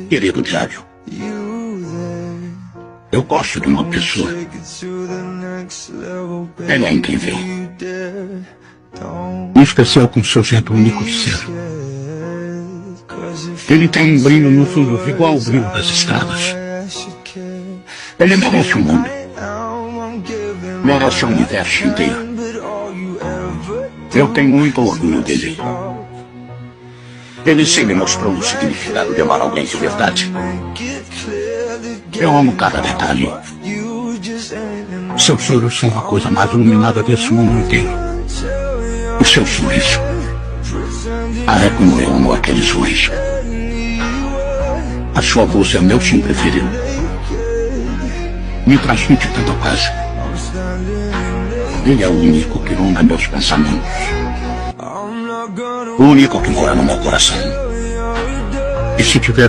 Querido Diário, eu gosto de uma pessoa. Ela é incrível. Em especial com seu jeito único de ser. Ele tem um brilho nos olhos igual ao brilho das estrelas. Ele merece o mundo. Merece o universo inteiro. Eu tenho muito orgulho dele. Ele sim me mostrou o significado de amar alguém de verdade. Eu amo cada detalhe. Seus olhos são a coisa mais iluminada desse mundo inteiro. O seu sorriso. Ah, é como eu amo aquele sorriso. A sua voz é o meu som preferido. Me transmite tanta paz. Ele é o único que ronda meus pensamentos. O único que mora no meu coração. E se tiver